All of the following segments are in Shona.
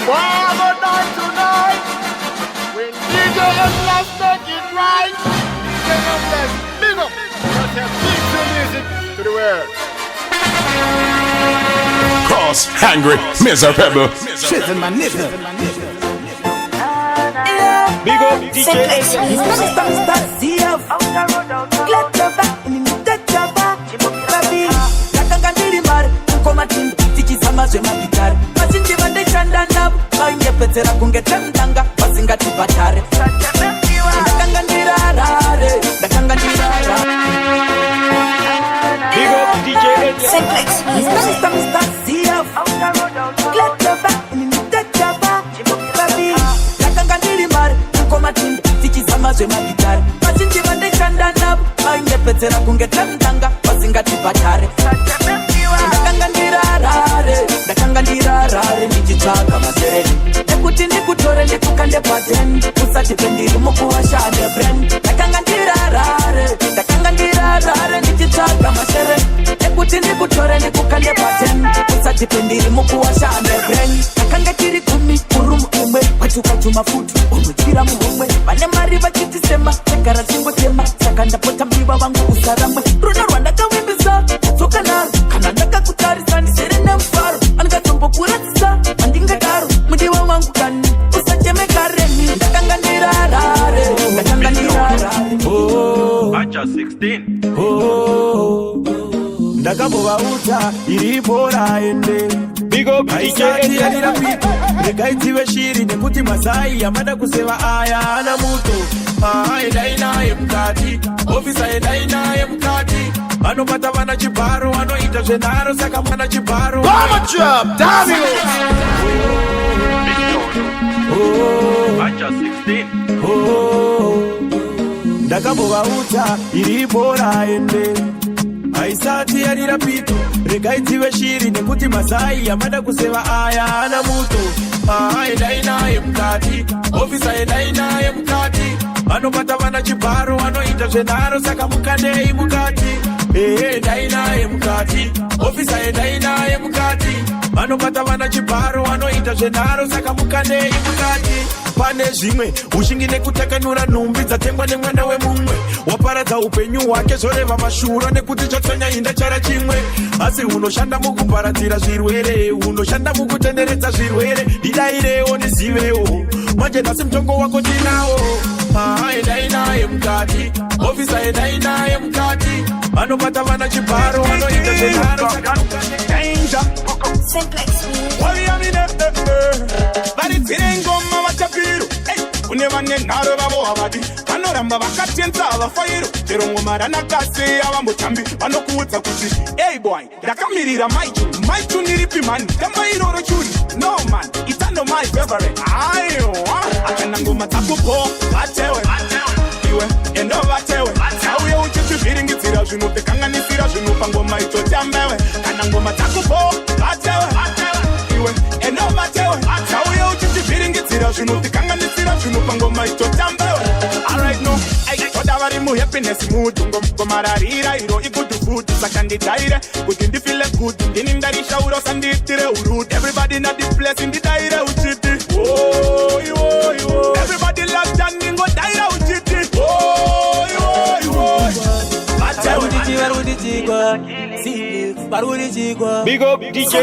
Why am I not tonight? When DJ Emless make it right, DJ Emless, big up. Just have big to music to the world. Cross, hungry, miserable. Shit in my nigga. Big up DJ Petera kungetandanga pasingati patare ndakangandirarare ndichitsvaga masereni ekuti ndikutore ndikukande paten usati pendiri mukuwashane brand ndakangandirarare ndichitsvaga masereni ekuti ndikutore ndikukande paten usati pendiri mukuwashane brand ndakanga tiri kumi kurumu imwe wachukachuma futi unotyira muhomwe vane mari vachitisema tegara chingotema saka ndapota mbiva vangu usaramwe rudo rwandakavimbisa tsoka naro kana ndakakutarisa ndisere nemufaro andikatombokuratisa handingadaro mudiwa wangu kani usachemekareni ndakangandirarare Acha 16 ndakambovauta iripo raende aisati yanirapito ndikaidzive shiri nekuti masai yamada kuseva aya ana muto endai naye mukati ofisa endai naye mukati vanopata vana chibharo vanoita zvenharo saka mwana chibharo Acha 16 ndakambovauta iripo raende aisati yanirapito regaidzive shiri nekuti masai yamada kuseva aya ana muto endai naye mukati ofisa endai naye mukati vanopata vana chibharo vanoita zvenharo saka mukandei mukati endai naye mukati ofisa endai naye mukati vanopata vana chibharo vanoita zvenharo saka mukandei mukati pane zvimwe ushingi nekutakanura nhumbi dzatengwa nemwana wemumwe waparadza upenyu hwake zvoreva mashuro nekuti chotonya inda chara chimwe asi unoshanda mukuparadzira zvirwere unoshanda mukutenderedza zvirwere didairewo ndizivewo manje nhasi mutongo wako tinawo endai naye mukati ofisa endai naye mukati vanopata vana chibharo vanoita zvenharo varidzire ngoma vachapiru kune vane nharo vavo havadi vanoramba vakatenza vafairo chero ngoma ranakasi avambotambi vanokuudza kuti ei boy ndakamirira maichu niripi mani tamairoro churi no man itano my favorite aiwa akana ngoma dzakupo vatewe iwe endo vatewe auye uchitizviringidzira zvinopekanganisira zvinopa ngoma itotambewe kana ngoma dzakupo vatewe iwe endo vatewe auye uchitizviringidzira zvinopekanganisira zvinopa ngoma itotambewe alright no toda vari muhappiness mood ngomararira iro igudu food saka ndidaire kuti ndifile good ndini ndarishaura usandiitire urude everybody na the place ndidaire uchiti everybody lockdown ningodaire uchiti Big up DJ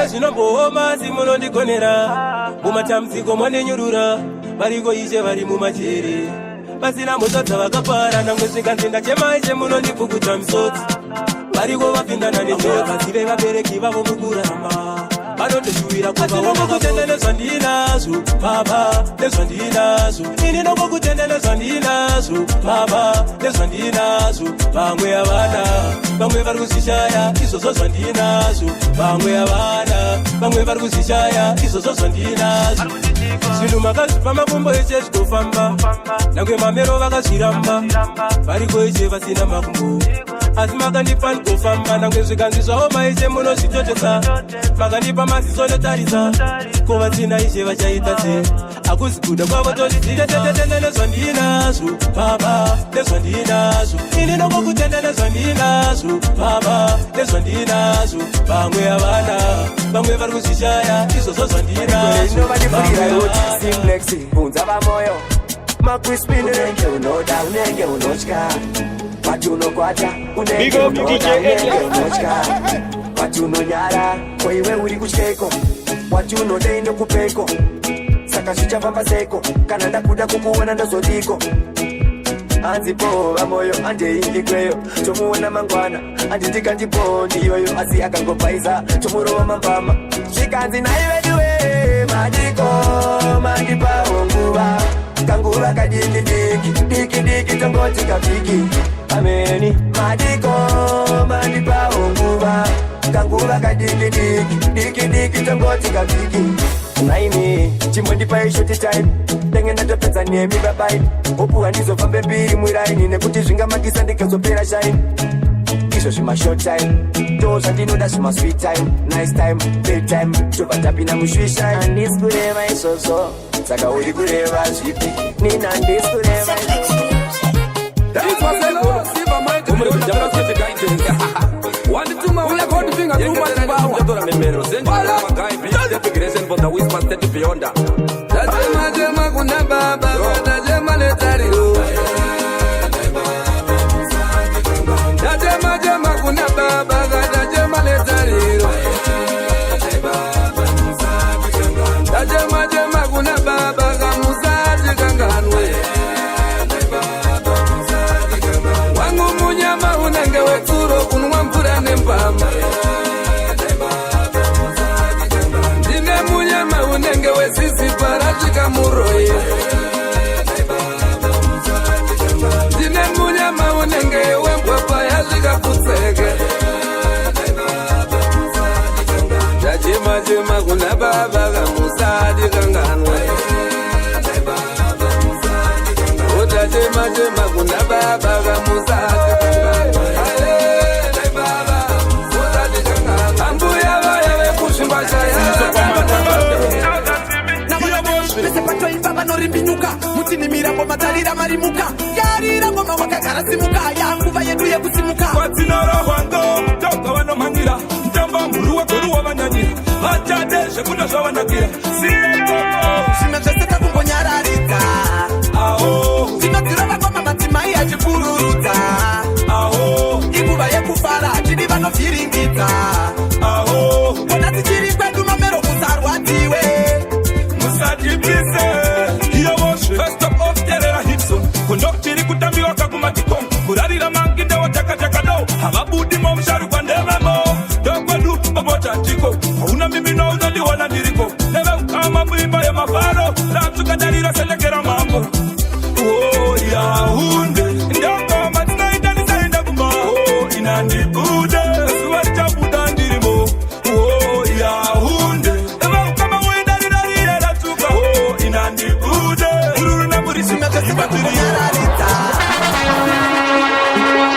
zvinombooma simunondigonera mumatamziko mwandinyurura variko ishe vari mumajere pasina mhosva dzavakapara namwe zvikanzi ndachemai chemunondipfukuta misodzi variko vapindana nenjodzi vazive vabereki vavo mukurama vanondoshuwira kuvaonokutenda nezvandinazvo baba nezvandinazvo ini nongokutenda nezvandinazvo baba nezvandinazvo vamwe havana vamwe vari kuzvishaya izvozvo zvandinazvo vamwe havana vamwe vari kuzvishaya izvozvo zvandinazvo zvinhu makazvipa makumbo eshe zvitofamba nangwe mamero vakazviramba variko ishe vasina makumbo asi makandipa ndikofamba nangwe zvikanzi zvavo maishe munozvitotesa makandipa maziso notarisa ko vasina ishe vachaita se akuzikuda kwavo tolititetetetendelezwa ndinazo baba lezwa ndinazo ini nokokutendelezo ndinazo baba lezwa ndinazo bamwe abana bamwe vari kuzvishaya izvozvozwa ndinazo Simplex unza vamoyo makwispini unenge unoda unenge unotya pati unokwata unenge unoda unenge unotya pati unonyara koiwe uri kutyeko wati unode indokupeko saka zvichafamba seko kana ndakuda kukuona ndozodiko hanzipo vamoyo andeingikweyo tomuona mangwana anditi ndipo ndiyoyo asi akangopaiza tomurova mambama zvikanzi naiveduwe madiko mandipawo nguva kanguva kadikidiki dikidiki tongoti kavhiki ameni madiko mandipawo nguva kanguva kadikidiki dikidiki tongoti kavhiki naini chimbondipai shoti time ndenge ndatopedza nemi babai opuwa ndizofambe mbiri mwiraini nekuti zvingamakisa ndikazopera shine izvo zvimashort time ndo zvandinoda zvimasweet time nice time daytime tobva tapinda mushwishai handisi kureva izvozvo saka uri kureva zvipi nini handisi kureva Wandituma ulakoni finga kuma tibawa Jadora memero Zenjura magai Bitch defigration for the whisper steady beyond Tajema jema kuna baba Tajema letariro Tajema jema kuna baba Tajema letariro Tajema jema kuna baba Kamusaji kanganwe Wangu munyama unenge weturo kunwa mpura nempama Ndine munyama unenge wesisi parachika muroye Ndine munyama unenge wempapa yashika kutseke Jajima jima kuna baba kamusadi kanganwe Jajima jima kuna baba kamusadi kanganwe Rimbinyuka mutini mirambo matarira marimuka yarira ngoma wakagara simuka yanguva yedu yekusimuka kwatinorohwando toka vanomangira ndamba muru wegoru wavanyanyira vachade zvekuda zvavanakira zvimwe zvese takungonyararidza zvinodzirova ngoma madzimai achipururudza inguva yekufara chidi vanovhiringidza ona tichiri kwedu mamero musarwadziwe musadibise First up of terera hitso Kondokchiri kutambiwa kakumatikon Kurarira mangi ndewa chaka chaka do Havabudi mo msharu kwa ndememo Dokwedu obocha chiko Una mimi no uzodi wana diriko Neve ukama mwimba ya mafaro Rapsu kadarira selekera mambo Oh ya hunde Ndoko matina itani sainda kumba Oh inandibude Suwa chabuda ndirimo Oh ya hunde Neve ukama mwinda nirarira rapsuka Oh inandibude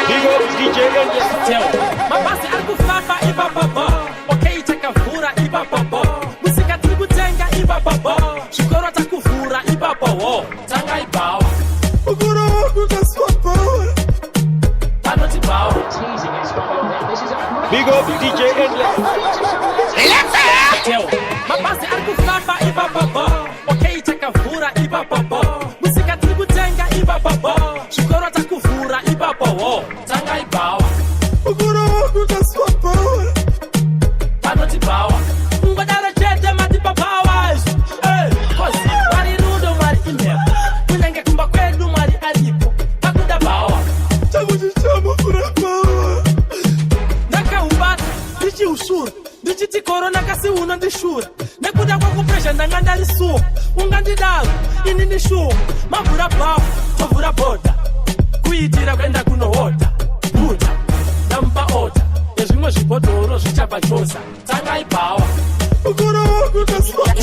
Big up DJ Angel. Mabasi alikufafa iba baba. Okay, takavura iba baba. Musika trikutenga iba baba. Shikoro takuvura iba baba. Tanga ibawa. Uguru kutaswapa Anoti bawa. Big up DJ Angel. Mabasi alikufafa iba baba. Okay, takavura iba baba. Musika trikutenga iba baba. Shikoro takuvura iba baba. Tanga ibawa. Uguru kutaswapa Anoti bawa. Ngodara chete matipa powers. Hey, cause wari rudo wari imea. Kunenge kumba kwedu wari alipo. Hakuda bawa. Chamuchichama kurapa Naka umbata, ndichi ushura. Ndichi ti corona kasi uno ndishura. Nekuda kwa kupresha ndanganda lisu. Ungandidaru, ini nishu. Mavura bawa, mavura boda. Kuitira kwenda kunohota. Buta, nampa ota. Ezvimwe zvibhodhoro zvichapa chosa. Tanga ibawa. Uguru kutaswapa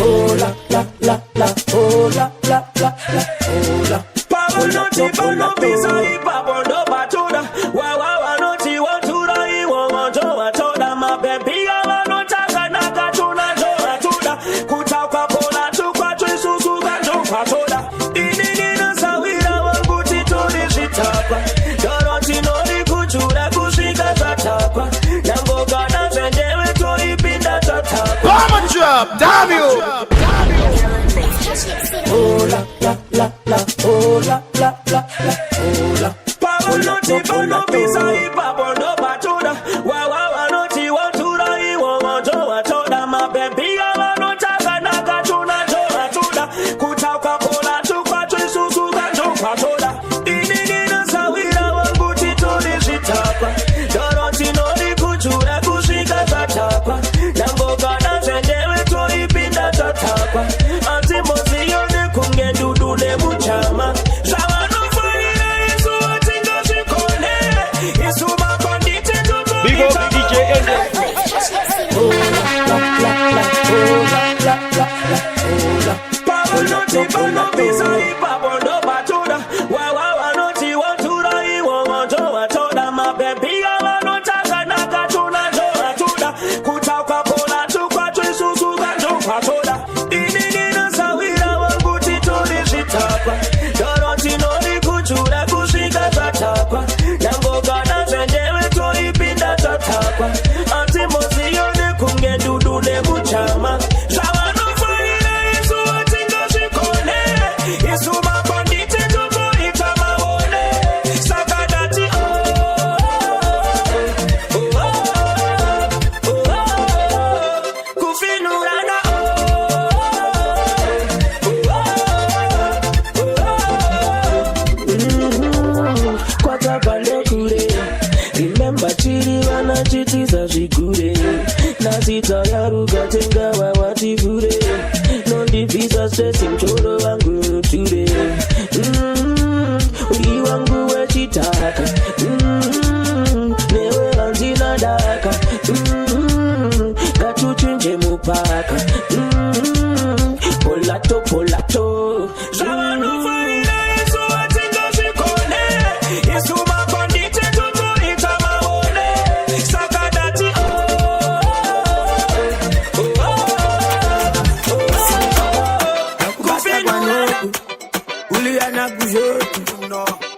Oh la la la la Oh la la la la Oh la Pabanoti banobisa ipabondo batoda Wawa wanoti watura iwo wanto watoda Mabebia wanotaka nakatuna jo watuda Kutaka pola tuku Inini sawira wangu tituri shitapa. Doroti nori kuchura kushika tatapa. Namboga na zendewe tori pinda tatapa. Bomber drop, damn you. Oh la la la la, oh la la la la, oh la. Pablo no ti bono pisa y pablo no batuda. Wa no ti watura y wa jo watoda. Ma baby wa no taka na katuna jo watuda. Kutaka pola chukwa chisusu kanjo watoda. Inini na sawira wangu tituri shitapa. Doroti nori kuchura kushika tatapa. Namboga na zendewe tori pinda tatapa. Antimozi yone kunge dudule muchama. Zawano faira isu atinga shikone. Isu makondite tutu Big up DJ Angel. Oh la la la la, oh la la la la, oh la. Pablo no ti bono pisa y pablo no batuda. Wa no ti watura y wa jo watoda. Ma baby wa no taka na katuna jo watuda. Kutaka pola chukwa chisusu kanjo watoda. Inini na sawira wangu tituri shitapa. Doroti nori kuchura kushika tatapa. Namboga na zendewe tori pinda tatapa. Antimozi yone kunge dudule muchama. Zawano faira isu atinga shikone. Isu makondite tutu itamawone. Sakadati kufinurana kwata pale kure. Remember chiri wana chiti za shikure. Nasita yaruga tenga wawati kure. Nondi visa stress mchoro wangu ture. Uli wangu wechitaka. Newe anzina daka. Gachuchinje mupaka. Polato polato. Zawano faira isu atinga shikone. Isu makondite tutu itamawone. Sakadati Kufinurana Uliana kujotu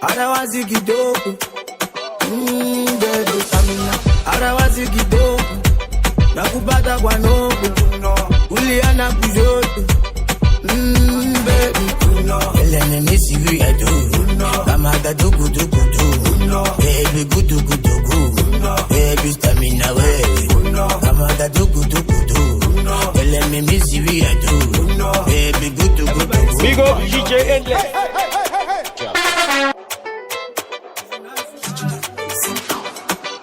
Arawazi kidogo Baby Samina Arawazi kidogo Nakupata kwa nogo Uliana kujotu Baby Elene misi vi adu Kamada dugu dugu du Baby gudu gudu gu Baby Stamina we Kamada dugu dugu du Elene misi vi adu Baby gudu gudu gu Big up DJ Angel.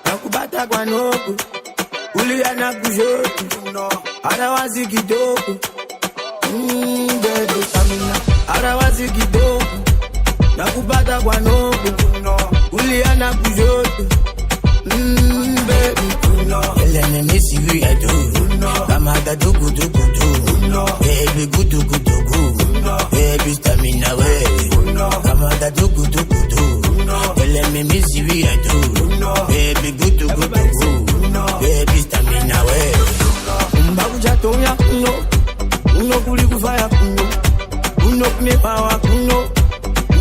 Nakupata kwa nogo Uliana kujotu Arawazi kidogo Baby Samina Arawazi kidogo Nakupata kwa nogo Uliana kujotu Baby Elene misi vi adu Kamada dugu dugu du Baby gudu gudu gu Baby Stamina we Kamada dugu dugu du Elene misi vi adu Baby gudu gudu gu Baby Stamina we Mbakuja toya kuno Uno kuli kufaya kuno Uno kune pawa kuno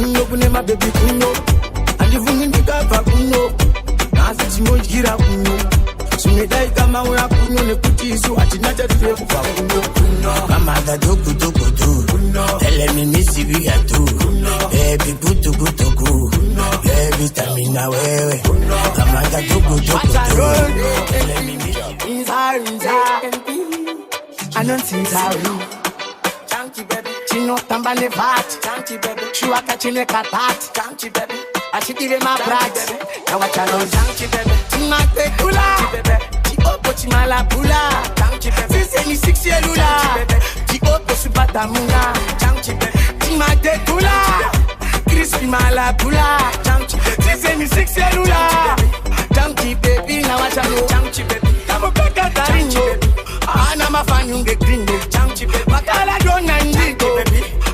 Uno kune mabebi kuno Andivuni ndikava kuno Nasi chimojira kuno Sumedai kama uya kuno Nekuti isu atinata tuwe kufa kuno Kamada dugu dugu du Elene misi vi adu Baby gudu gudu gu Baby Stamina wewe Kamada dugu dugu du Elene misi I don't think so. Chunky baby, chino tamba ne vat. Chunky baby, shuaka chine katat. Chunky baby, I should give him my brat. Now what I know, chunky baby, chimate kula. Chiopo chimala pula. Chunky baby, since any 6 year lula. Chiopo supata muna. Chunky baby, chimate kula. Crispy mala pula. Chunky baby, since any 6 year lula. Chunky baby, now what I know, chunky baby, I'm a peka taringo. Ana mafanyu nge gringo Chunky baby Makala dona ndigo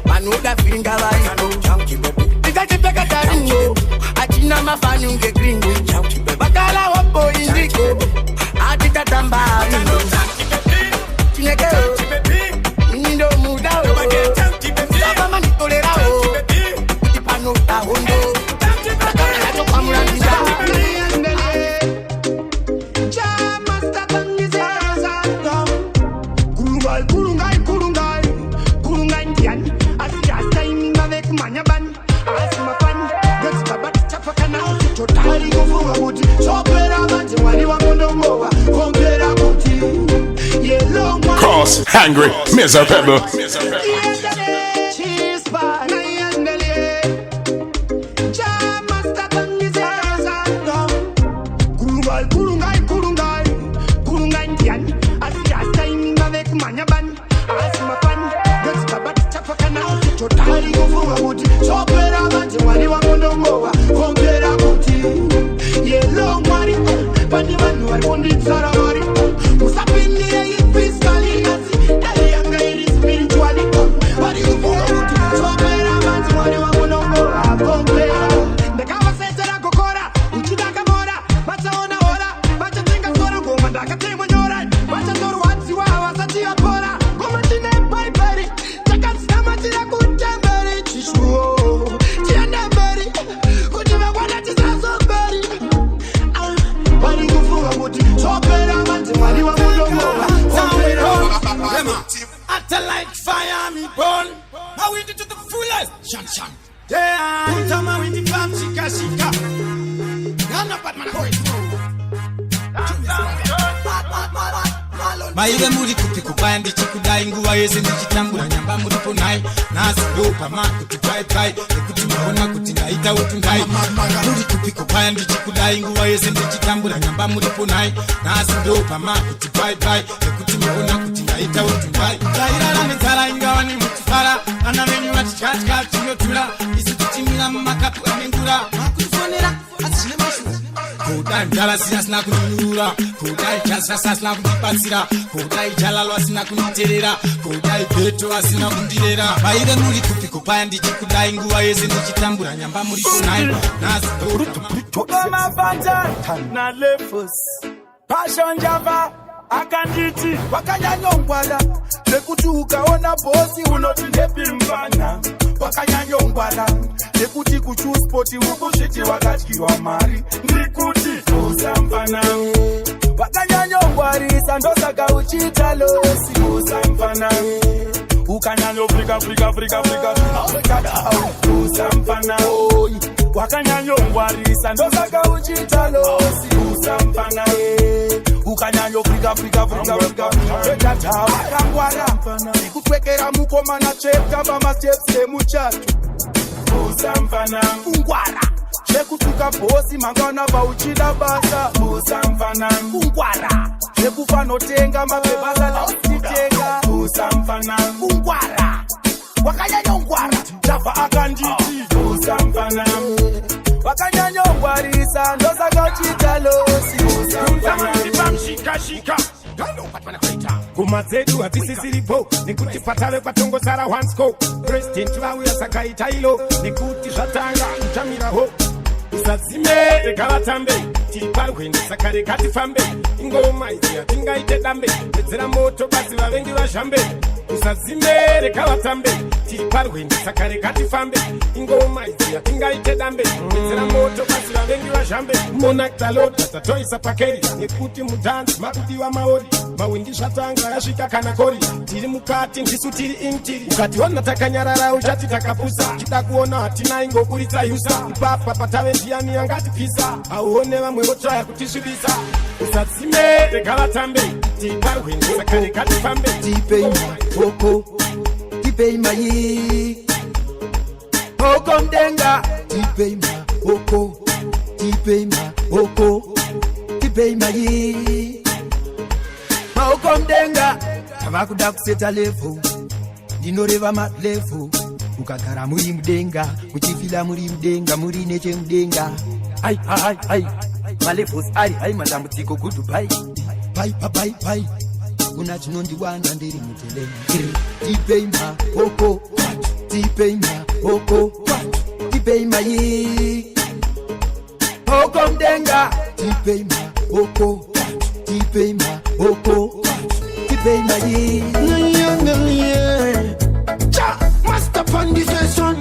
Manuda filinga waino Chunky baby Nikache peka taringo Achina mafanyu nge gringo Chunky baby Makala wapo indigo Atita tamba arino Chunky baby Chinekeo Chunky baby Nindo muda o Chunky baby Saba manitolera o kumanya bani asima fani gets baba chapa kana totally kufunga kuti chopera manje mwali wa kondongowa kompera kuti yellow Cross, hungry, miserable. cheese bar na yandele jama statangiza zando kurungai ndiani asiasta iminga vekumanya bani asima fani gets baba chapa kana totally kufunga kuti chopera manje mwali wa kondongowa kompera kuti yellow mwali pani vanhu vari kunditsara vari musapindire ifiskali asi dai yanga iri spirituali vari kufunga kuti chopera manje mwali wa kondongowa kompera ndakavasetera gokora uchidakamora vachaona hora vachatenga soro ngoma ndakatemwa nyora vachatorwadziwa vasati yapora ngoma tine bhaibheri takazitamatira kutemberi chishuo tiende mberi kuti vangwana tisazoberi vari kufunga kuti chopera manje mwali wa kondongowa Atta like fire me burn. Now we do to the fullest. Sham. Yeah, tell me with the fam shika. I'm not bad man. Maive muri kuti kupaya ndichikudai nguva yese ndichitambura nyamba muri ponai nasi ndopa makuti pai ekuti muona kuti ndaita utundai muri kupi kupaya ndichikudai nguva yese ndichitambura nyamba muri ponai nasi ndopa makuti pai ekuti muona kuti ndaita utundai tairara nenzara ingava ni mutifara vana venyu vatityatya tinotula isi tichimira mumakapu anengura makurifonera asi zvine mashua kudai mdala sina kununura kudai chasa asina kundibatsira kudai jalalo asina kunditerera kudai beto asina kundirera vaive muri kupi kupaya ndichikudai nguva yese ndichitambura nyamba muri kunai naziomafanta na lefos passion java akanditi wakanyanyongwala nekuti ukaona bosi unoti ndepimvana wakanyanyongwala nekuti kuchuspoti ukusviti wakadyirwa mari ndikuti usamfana wakanyanyongwarisa ndosaka uchiita losi usamfana ukanyanyofrika usamfana wakanyanyongwarisa ndosaka uchiita losi usamfana ukanyanyofrika wakangwara ikutwekera mukomana chekamba masteps emuchato usamfana ungwara chekutuka bhosi mangwana pauchida basa usamfana ungwara chekufanotenga mabebasa lausitenga usamfana ungwara wakanyanyongwara chabva akanditi usamfana wakanyanyongwarisa ndosaka uchita losi usamfana shika kuma dzedu hatisisiripo nekuti patave kwatongosara hansco president vauya sakaita ilo nekuti zvatanga kutamiraho usadzime rega vatambe tiri parwendo saka rega tifambe ingoma idzi hatingaite dambe wedzera moto basi vavengi vazhambe usadzime rega vatambe tiri parwendo saka rega tifambe ingoma idzi hatingaite dambe wedzera moto basi vavengi vazhambe monaktalota tatoisa pakeri nekuti mudhanzi makudiwa maori mawindi zvatanga yasvika kana kori tiri mukati ndisu tiri intiri ukationa takanyarara uchati takapusa chida kuona hatina ingokuritsa yusa ipapa patave ndiyani yangatipisa auone vamwe votraya kutisvibisa usadzime rega vatambe tiri parwendo saka rega tifambe tipeima oko tipeima yi oko mdenga tipeima oko tipeima oko tipeima yi maoko mdenga tavakuda kuseta levo ndinoreva malevo ukagara muri mudenga muchifila muri mudenga muri nechemudenga ai malevos ari hai matambudziko goodbye pai kuna chinondiwana ndiri muteleni tipeima oko tipeima oko tipeima yi oko mdenga tipeima oko tipeima oko tipeima yi cha master pandisation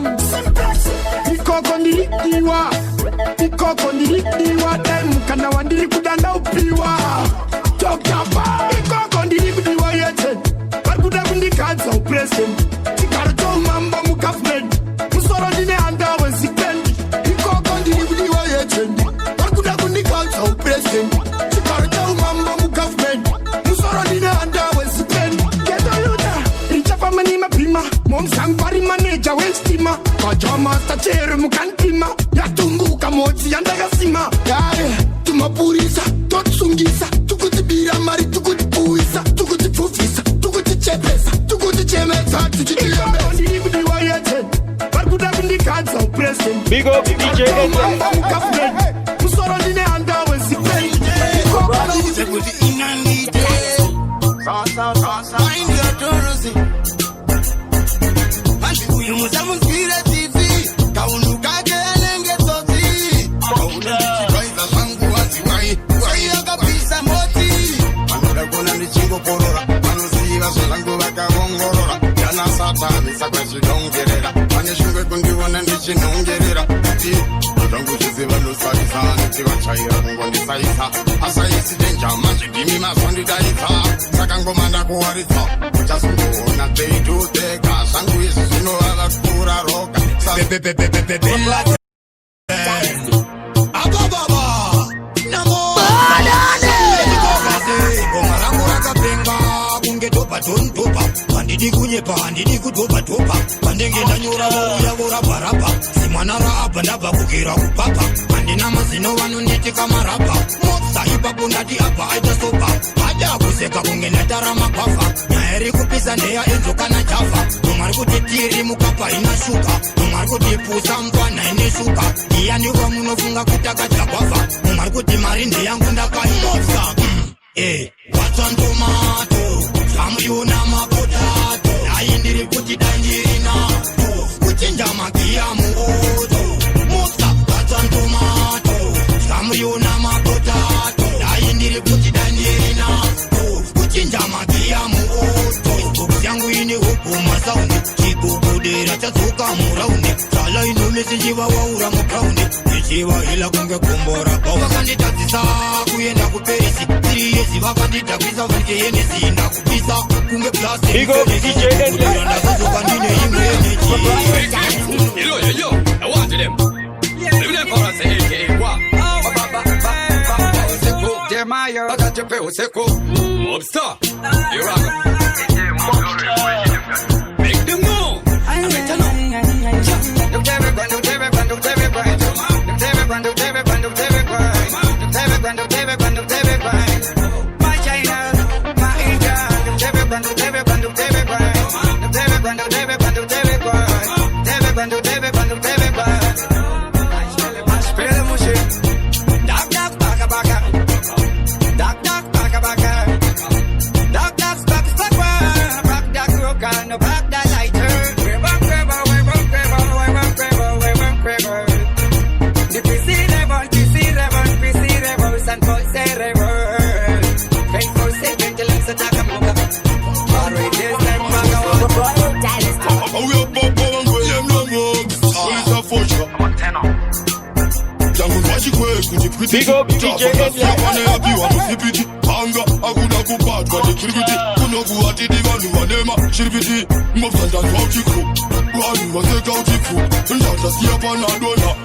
ikoko ndilikiwa dem kana wandiri kudanda upiwa tokapa ikoko ndilikudiwa yete barikuda kundikadza upresident tikaro to mambo mu government musoro manager westima kajama tachere mukantima yatumbuka motsi yandakasima yae tumapurisa totsungisa tukutibira mari tukutipuisa tukutipfufisa tukutichepesa tukutichemedza tuchitiambesikudiwayete varikuda kundikadza upresident Big up DJ Enle. musoro ndine handawe zipei Bandidi kunyepa, bandidi kutopa topa. Bandenge na nyura ya gora barapa. Simana rapa ndaba kukira kupapa. Bandina mazino wanunditi kama rapa. Motsa hipa bundati apa aita sopa. Haja kuseka kungene tarama pafa. Nyaeri kupisa ndeya enzo kana chafa. Numari kutitiri mukapa inashuka. Numari kutipusa mkwana ineshuka. Iya niwa munofunga kutaka chakwafa. Numari kutimari ndeya ngundaka imotsa. What's on tomato? Samyuna mapotato. Aindiri kuti danjirina. Kuchinja makia muoto. Motsa what's on tomato? Samyuna mapotato. Aindiri kuti danjirina. Kuchinja makia muoto. Yangu ini huku masaundi. Chikukudera chazuka muraundi. Sala inumisi jiva waura mukraundi. Ichiva hila kunge kumbora bau. Wakanditazisa kuyenda kuperisi. Siriyesi wakanditakwisa vanke yenesi inda kupisa. Kunge plasi. Big up DJ Enle. Yo, I want them. Let me call us AKA what? Jeremiah, I got your pay, Seko. Mobster, you're right. Make them know. I make them know. My China, my India, Big up DJ Enle. Anga akuda kupatwa ndikirikiti kunokuati divanu vanema shiripiti mofanda ndochiku vanhu vaseka uchiku ndandasiya panadona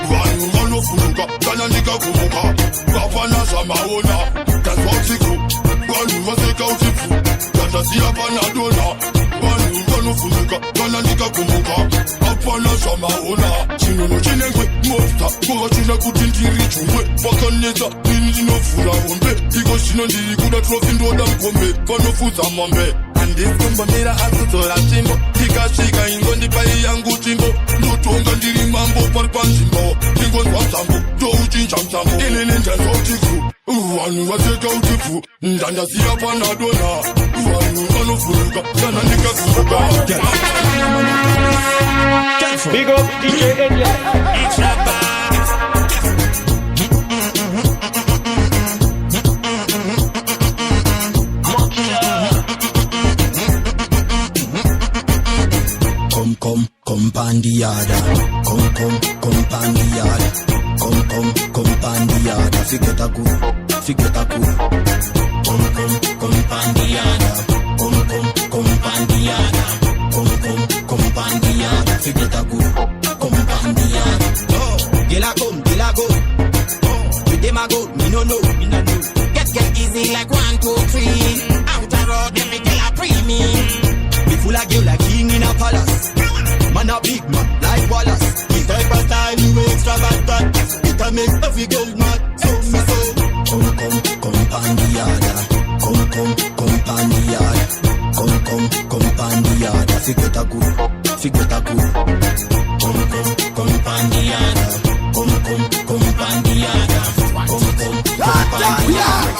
vanhu vanofuruka kana ndikagumuka vapana zvamaona ndazwa uchiku vanhu vaseka uchiku ndandasiya panadona vanhu vanofuruka kana ndikagumuka vapana zvamaona chinono chinengwe mofta kova china kuti ndiri chumwe vakanetsa ini ndinovhura hombe iko zvino ndiri kuda trofi ndoda mukombe vanofudza mombe handisikumbomira asidzora tsvimbo tikasvika ingondipai yangu tsvimbo ndotonga ndiri mambo pari panzvimbo ndingonzwa msambo ndouchinja msambo inini ndanzwa utifu vanhu vaseka utifu ndandasiya panadona vanhu vanovhuruka kana ndikagumuka. Big up DJ Enle. Come pandiada, come pandiada, come pandiada, figure good, come pandiada, come pandiada, come pandiada, figure good, come pandiada. Oh, gila go, with them I go, me no know. Get easy like 1, 2, 3. Out the road, every girl a pre me. Me full of girl like king in a palace. Man a Wallace. This type of style you extravagant. It a make every girl mad. So me say, come pan the yard. Come pan the yard. Come pan the yard. Forget a good. Come pan the yard. Come pan the yard. Come pan the yard.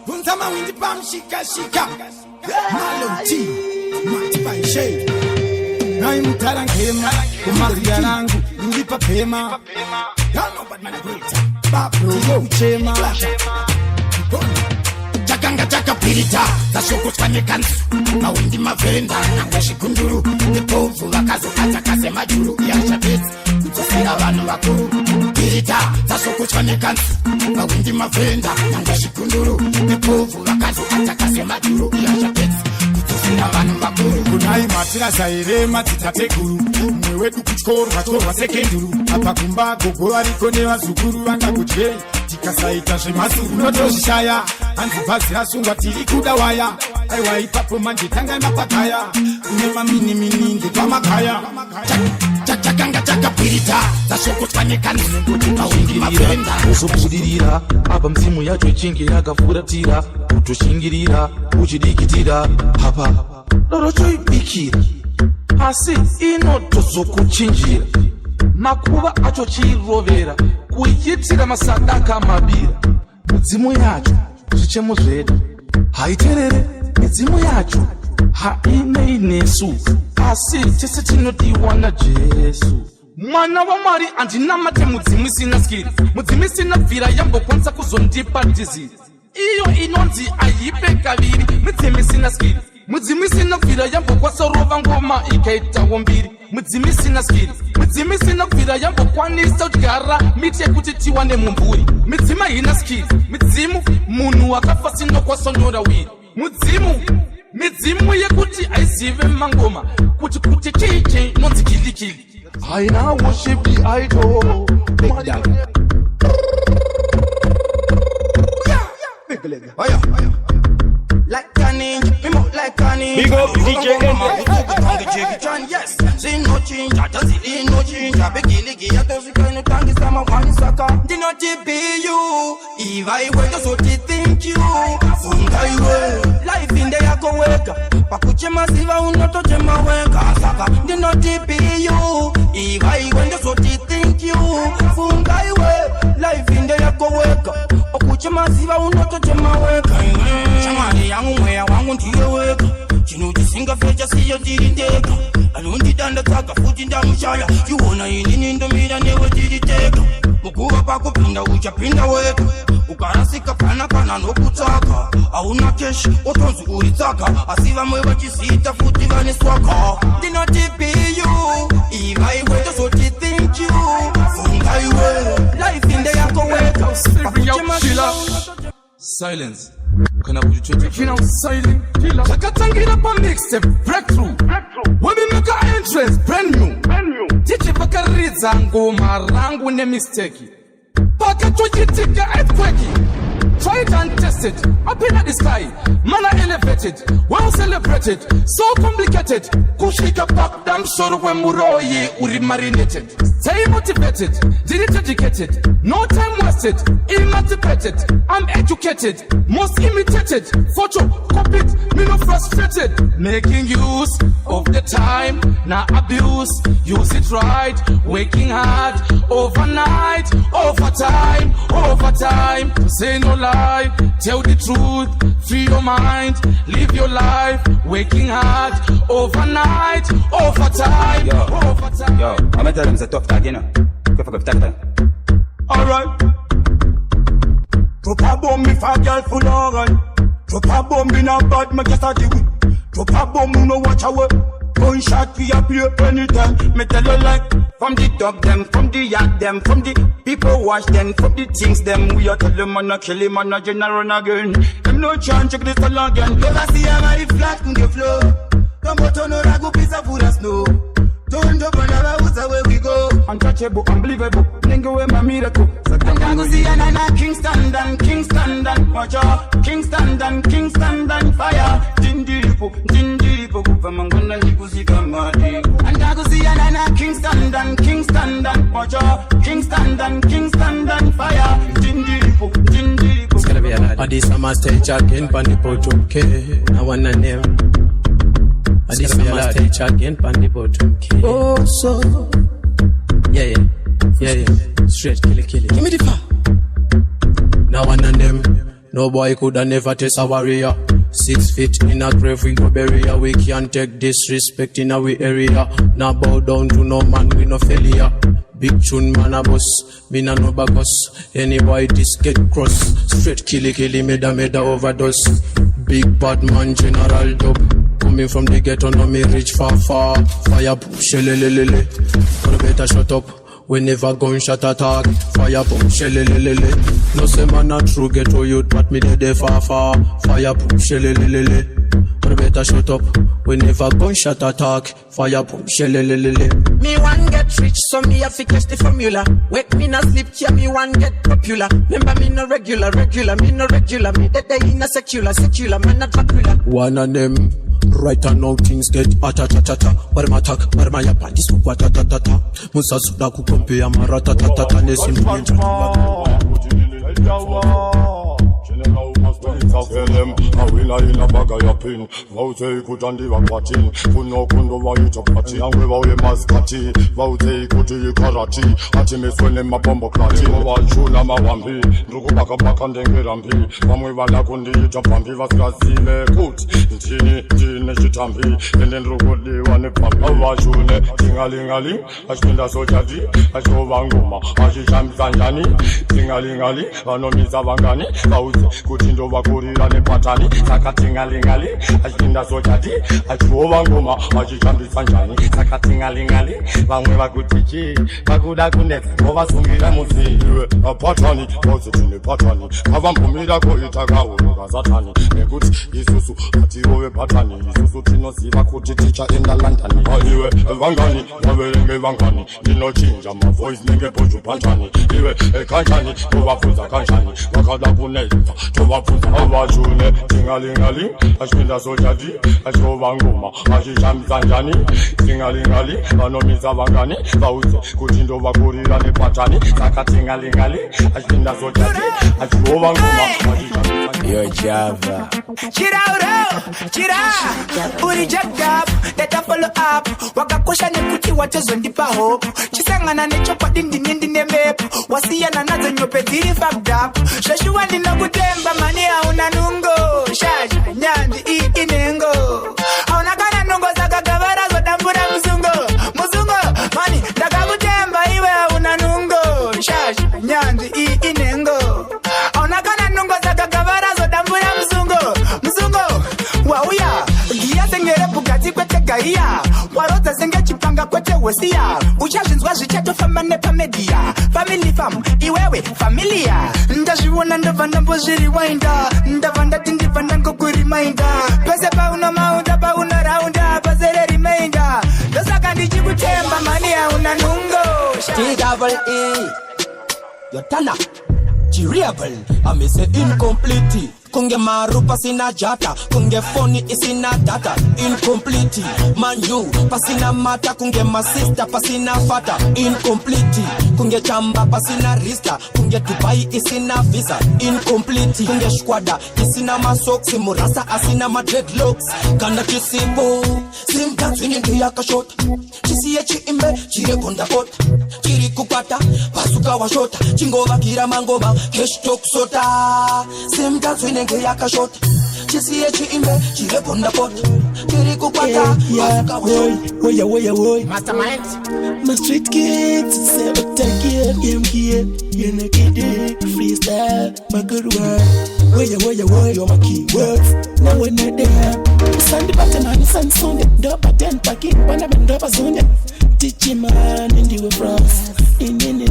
Bunzama windi bam shika. Maloti, mati baishe. Nai mutara ngema, kumaria nangu, nilipa pema. Yano badmana gwita, babro uchema. Chaka pirita, zasoko skanye kansu. Mawindi mavenda, nangweshi kunduru. Nipovu wakazo kase majuru. Yasha besi, kutusira wanu wakuru. Pirita, zasoko skanye kansu. Mawindi mavenda, nangweshi kunduru. Nipovu wakazo kase majuru. Yasha besi, kutusira wanu wakuru. Kunai matira zaire matita tekuru. Mwewedu kuchkorwa sekenduru. Hapa kumba gogo arikone wa zukuru anga kuchie. Tikasaita shemasuru notoshaya. Anzi basi rasungwa tiri kudawaya. Aiwa ipapo manje tanga mapataya. Unema mini nge kwa makaya. Chaka pirita, zasoko skanye kansu. Mawindi mavenda. Usokudirira, apa msimu yacho ichingira gafuratira. Utoshingirira, uchidikitira. Hapa, lorocho ibikira. Hasi inotozokuchinjira. Makuba acho chirovera. Kuichitira masadaka mabira. Mudzimu yacho zvichemo zvedu haiterere. Midzimu yacho haine inesu, asi tese tinodiwa naJesu. Mwana wa Mwari andinamate mudzimu isina skiri. Mudzimu isina bvira yambokwanisa kuzondipa disease. Iyo inonzi aipe kaviri. Mudzimu isina skiri. Mudzimu isina bvira yambokwanisa rova ngoma ikaitawo mbiri. Mudzimu isina skiri. Mudzimu isina bvira yambokwanisa kudyara miti yekuti tiwane mumvuri. Midzimu haina skiri. Midzimu munhu wakafa sinokwasonyora wiri. Midzimu yekuti aizive mangoma kuti chiche nonzi kilikili. I now worship the idol. Like a ninja, me more like a ninja. Big up DJ Jackie. Yes, see no change, I just see no change. I beg you, I just kind of tangi sama one saka. Did not be you. If I were just what you think you. Funga you. Life in the yako weka. Pakuche masiva unoto chema weka saka. Did not be you. If I were just what you think you. Funga you. Life in the yako weka. Pakuche masiva unoto chema weka. Chamani yangu mwea wangu ndiye weka. Chino jisinga fecha siyo diriteka. Alundi danda taka fuji ndamushaya. Yuona inini ndomira newe diriteka. Mukuwa pako pinda uchapinda weka. Ukarasika pana nokutaka. Auna kesh otonzu uritaka. Asiva mwewa chisita futi vane swaka. Dino tipi you. Iva iwe just what you think you. Funga iwe. Life in the yako weka. Silence. Can I put you to you know silent killer? Chakatangira pa mixtape breakthrough. When we make our entrance brand new. Titi bakariza ngoma rangu ne mistake. Paka tujitika earthquake. Try it and test it. Up in the sky, manna elevated, well celebrated, so complicated. Kushika back, damn sure when muroye uri marinated. Stay motivated, didn't educated, no time wasted, emancipated. I'm educated, most imitated, photo copied, me no frustrated. Making use of the time, not abuse. Use it right, waking hard, overnight, overtime. Say no lie, tell the truth, free your mind, live your life, waking hard, overnight, overtime. Yo, I'm gonna tell them it's a tough tag, you know. Alright. Drop a bomb if a girl full alright. Drop a bomb in a bad, me just a do it. Drop a bomb, you know watch away. Gunshot we appear anytime. Me tell you like, from the dog them, from the yacht them, from the people watch them, from the things them. We are tell them man a kill him and a general again. Them no chance check this all again. Never see a man flat on the floor. Come out on a ragu piece of food and snow. Don't jump on our house where we go. Untouchable, unbelievable, nigga with my miracle. And I go see a nana Kingston and watch out. Kingston and fire. Dindiripo, guvamangona hikusi kamadi. And I go see a nana a Kingston done, Pojo. Kingston done, fire. Jindiripo. It's gonna be a lot. This summer stage again, Pandi Potum K. I wanna name. This summer stage again, Pandi Potum K. Oh, so. Yeah. Straight kill it. Give me the fire. Now one of them. No boy coulda never test a warrior. 6 feet in a grave we go bury her. We can't take disrespect in our area. Now bow down to no man, we no failure. Big tune man a boss, me no backos. Any boy this get cross. Straight kill it, meda overdose. Big bad man general dub. Coming from the ghetto, no me reach far. Fire push, lelelele. You better shut up. We never gunshot attack. Fire boom, shellelelele. No say man a true ghetto youth, but me dey far. Fire boom, shellelelele. You better shut up. We never gunshot attack. Fire boom, shellelelele. Me one get rich, so me have to catch the formula. Wake me not sleep, yeah, me one get popular. Remember me no regular, me no regular. Me that day in a secular, man not Dracula. One of them. Right now things get cha-cha-cha-cha. Where my attack, where my yapan, this what ta-ta-ta-ta. Musa suda kukompe ya marata-ta-ta-ta. Nesim ninja. Tell them, I will in a bag of your pin. Vote could and the watching. Kuno kundo wa you chapati. And we were mascati. Vote could you karate. Atimis when in my bombo clati. Wa shula mawambi. Drugu baka and dengerambi. When we were like on the Japambi was Gazile. Good. Jini shitambi. And then Rugodi one pump. Wa shule. Tingalingali. Ashkinda sojadi. Ashovangoma. Ashisham Zanjani. Tingalingali. Anomiza Vangani. Vote kutindo wakuri. Rane patani, sakatingalingali, ajinda sojadi, ajuova ngoma, ajichambi sanjani, sakatingalingali, vamwe vakutichi, vakuda kuneka, vovasungira muzi. Patani, vozitine patani, kavampumira koitaka uruka satani, nekuti isusu, atiove patani, isusu tinoziva kuti ticha enda lantani. Iwe, vangani, vaverenge vangani, ninochinja ma voice nenge poju patani. Iwe, kanchani, tovafuza kanchani, vakada kuneza, tovafuza Vajune, tingalingali, ashkinda sojadi, ashovangoma, ashichamizanjani, tingalingali, anomiza vangani, vauze, kutindo vakurira nepatani, sakatingalingali, ashkinda sojadi, ashovangoma, ashichamizanjani. Yo Java. Chira, uri jacked up, that I follow up. Wakakusha nekuti watezo ndipa hope. Chisangana nechopa dindi nemepu. Wasiya nazo nyopetiri fucked up. Shashuwa nina kutemba mani hauna nungo. Shaji, nyandi, inengo. Hauna kana nungo zaka gavara zodambura muzungo. Mani, daka kutemba iwe hauna nungo. Shaji, nyandi, inengo. Hauna kana nungo zaka gavara zodambura muzungo. Wauya, gia sengere bugati kwete gaia. Warota senge chipanga kwete wosia. Uchashinzwa zichato famane pa media. Family fam, iwewe, familia. Ndashiwona ndavanda mboziri wainda. Ndavanda tindivanda ngokuri mainda. Pese pa una maunda pa una raunda. Pasere remainda. Dosaka ndichikutemba mani ya una nungo. T-double-E Yotana G-Rebel Amise incomplete Kunge marupa sina jata Kunge phone isina data Incomplete Man you Pasina mata Kunge masista Pasina fata Incomplete Kunge chamba Pasina rista Kunge Dubai isina visa Incomplete Kunge squada Isina masoksi Murasa asina ma dreadlocks Kanda kisimu Simka swingi yaka shot Chisi yechi imbe Chire konda pot Chiri kupata Pasuka wa shota Chingova kira mangoma Hashtag sota Simka swingi yaka shot Chisi yechi imbe Chire konda pot Chiri kupata Pasuka wa shota Woy Mastermind My street kids Say what I get Game here You know get it Freestyle My good word Woy You're my keywords Now we're not there Sandy button on the sun soon Dopa 10 packet Wana ben dopa soon Teach man Indi we frost Indi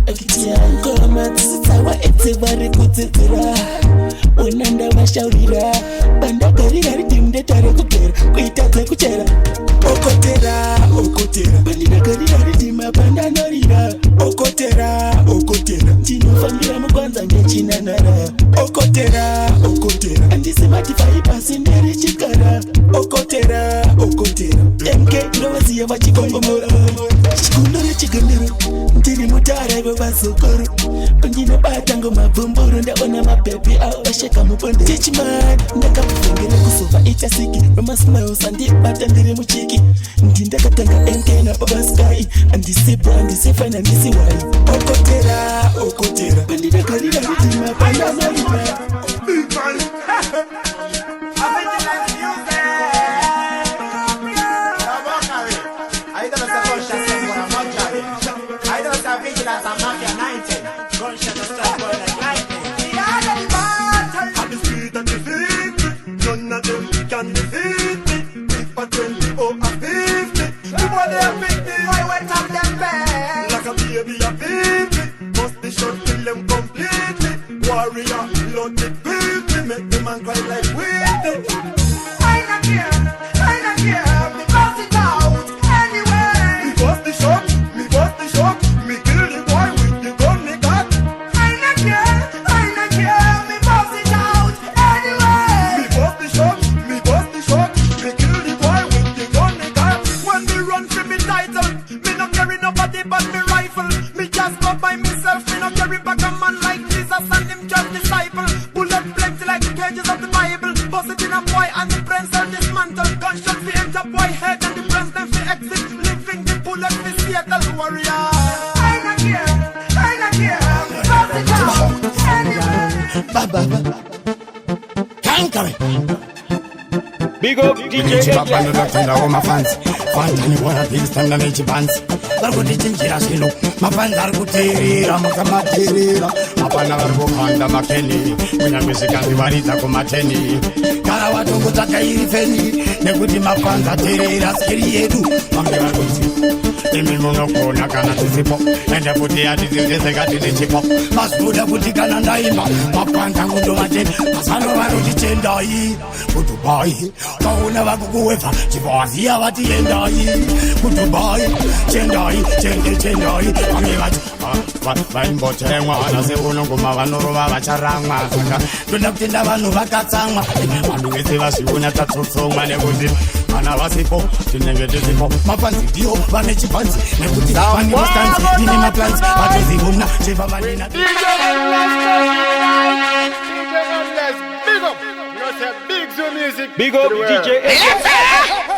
akitia Koma tisitawa ete bari kutitira Unanda wa shaurira Banda karira ritimde tare kukera Kuitate kuchera Okotera Bandina karira ritima banda norira Okotera Chino familia mkwanza ngechina nara Okotera Andisi matifai pasi nere chikara Okotera MK ndo waziya wachikongo mora chikunuru ndiri mutara ivo vasokoro pangina batango mabvumburu ndaona mapepi avo vasheka muponde tichimani ndakakuvhengere kusofa ichasiki romasmiles andibata ndiri muchiki ndindakatanga enkena pavaskai andisipo andisefana ndisiwai okotera pandidakarira kuti mapanda maripa Warrior, loaded filthy, make the man cry like weed. I not care, me pass it out anyway. Me bust the shot, me kill the boy with the gun me got. I not care, me pass it out anyway. Me bust the shot, me kill the boy with the gun me got. When me run for me title, me not carry nobody but me rifle. Me just go by myself, me not carry back a man like Jesus and him just disciple. Bullet plenty like the pages of the Bible. Bust it in a boy and the brains are dismantled. Gunshots fi enter boy head and the brains them fi exit. Living the bullet fi Seattle warrior. I not care, bust it out anyway. Baba, Kankare. Big up DJ Edler. My fans, Fantani wanna be stand on each bands. Bargotichinjira silo, mapanza arkutirira, makamatirira, mapana bargokanda makeni, kuna misikandi warita kumateni. Kara watu kutaka irifeni, nekuti mapanza tirira skiri yedu, mambi bargoti. Emi mono kona kana tisipo, ende puti ati zizega tisipo. Masbuda kuti kana ndaima, mapanza ngudo mateni, masano waruti chendai, kutubai. Kauna wakukuwefa, chivazia wati yendai, kutubai, chendai, chendai, kami wati, vaimbotere mwana se unongoma vanorowa vacharangwa, saka toda kutenda vanhu vakatsangwa, vanhu vese vazviona tatsotsomwa nekuti kana vasipo tinenge tisipo, mapanzi ndiyo vane chipanzi nekuti vane mastanzi ndine maplanzi vatozivona cheva vanina. Big up DJ Edler.